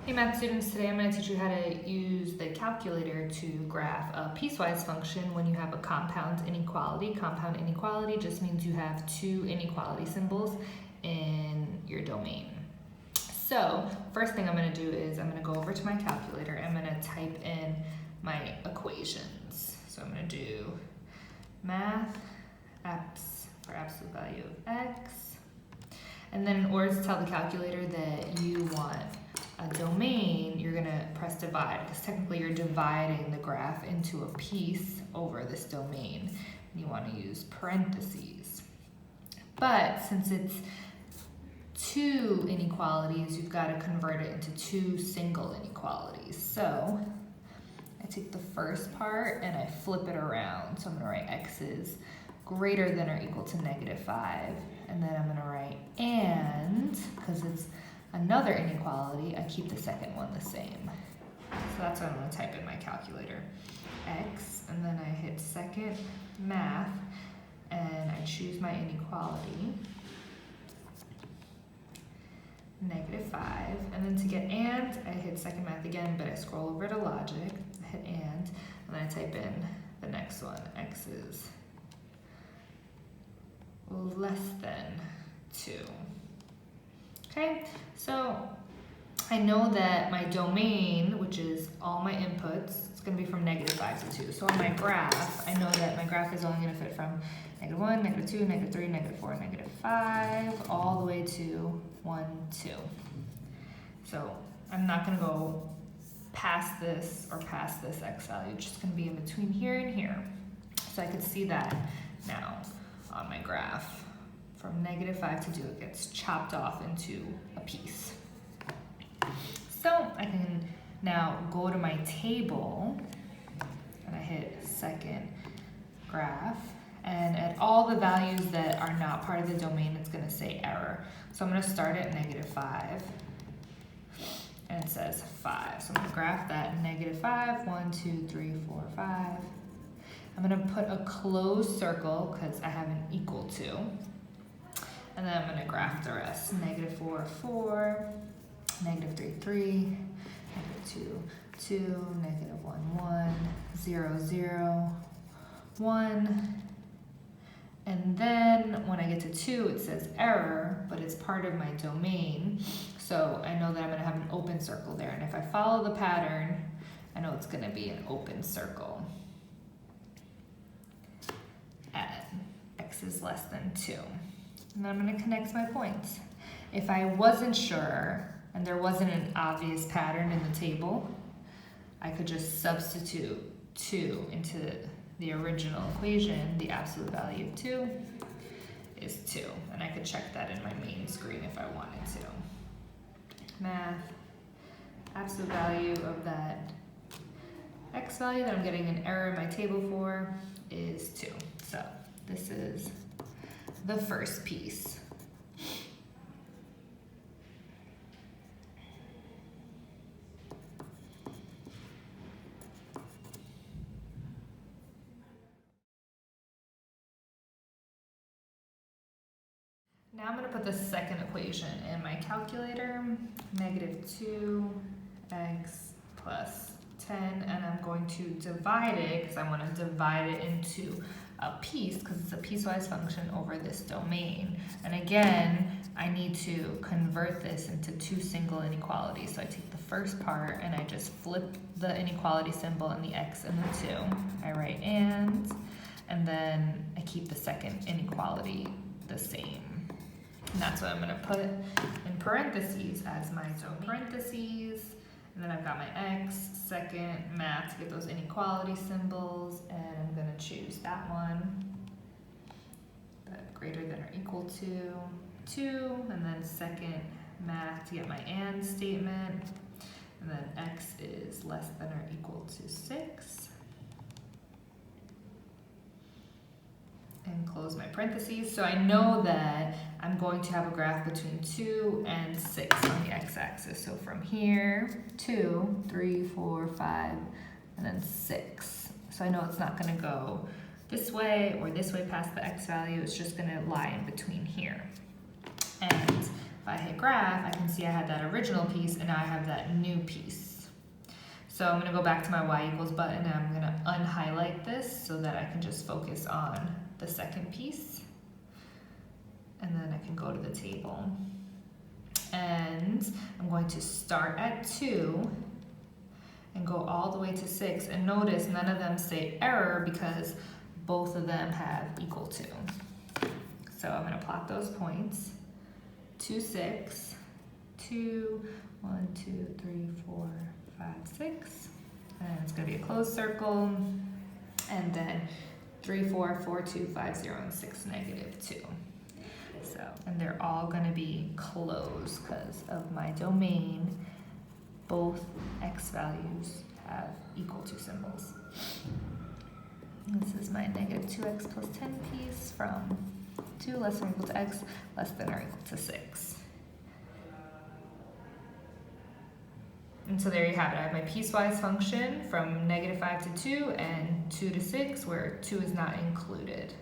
Hey math students, today I'm going to teach you how to use the calculator to graph a piecewise function when you have a compound inequality. Compound inequality just means you have two inequality symbols in your domain. So first thing I'm going to do is I'm going to go over to my calculator. I'm going to type in my equations. So I'm going to do math x for absolute value of x. And then in order to tell the calculator that you want a domain, you're gonna press divide, because technically you're dividing the graph into a piece over this domain. And you want to use parentheses. But since it's two inequalities, you've got to convert it into two single inequalities. So I take the first part and I flip it around. So I'm gonna write x is greater than or equal to -5. And then I'm gonna write and, because it's another inequality, I keep the second one the same. So that's what I'm going to type in my calculator. X, and then I hit second math, and I choose my inequality, -5. And then to get and, I hit second math again, but I scroll over to logic, I hit and then I type in the next one. X is less than 2. Okay, so I know that my domain, which is all my inputs, it's going to be from -5 to 2. So on my graph, I know that my graph is only going to fit from -1, -2, -3, -4, -5, all the way to 1, 2. So I'm not going to go past this or past this x value. It's just going to be in between here and here. So I could see that now on my graph. From -5 to 2, it gets chopped off into a piece. So I can now go to my table and I hit second graph, and at all the values that are not part of the domain, it's going to say error. So I'm going to start at -5 and it says 5. So I'm going to graph that -5, 1, 2, 3, 4, 5. I'm going to put a closed circle because I have an equal to. And then I'm going to graph the rest. -4, 4, -3, 3, -2, 2, -1, 1, 0, 0, 1. And then when I get to 2, it says error, but it's part of my domain. So I know that I'm going to have an open circle there. And if I follow the pattern, I know it's going to be an open circle at x is less than 2. And then I'm going to connect my points. If I wasn't sure and there wasn't an obvious pattern in the table, I could just substitute 2 into the original equation. The absolute value of 2 is 2. And I could check that in my main screen if I wanted to. Math, absolute value of that x value that I'm getting an error in my table for is 2. So this is the first piece. Now I'm going to put the second equation in my calculator, -2x plus 10, and I'm going to divide it because I want to divide it into a piece because it's a piecewise function over this domain. And again, I need to convert this into two single inequalities. So I take the first part and I just flip the inequality symbol and the x and the 2. I write and then I keep the second inequality the same. And that's what I'm going to put in parentheses as my domain. Parentheses, and then I've got my x, second math to get those inequality symbols, and I'm going to choose that one, that greater than or equal to 2, and then second math to get my and statement, and then x is less than or equal to 6. And close my parentheses. So I know that I'm going to have a graph between 2 and 6 on the x-axis. So from here, 2, 3, 4, 5, and then 6. So I know it's not going to go this way or this way past the x value. It's just going to lie in between here. And if I hit graph, I can see I had that original piece and now I have that new piece. So I'm gonna go back to my y equals button and I'm gonna unhighlight this so that I can just focus on the second piece. And then I can go to the table. And I'm going to start at 2 and go all the way to 6. And notice none of them say error because both of them have equal to. So I'm gonna plot those points. 2, 6, 2, 1, 2, 3, 4, 5, 6. And it's gonna be a closed circle. And then 3, 4, 4, 2, 5, 0, and 6, negative 2. So, and they're all gonna be closed because of my domain. Both x values have equal to symbols. This is my negative 2x plus 10 piece from 2 less than or equal to x less than or equal to 6. And so there you have it. I have my piecewise function from negative 5 to 2 and 2 to 6 where 2 is not included.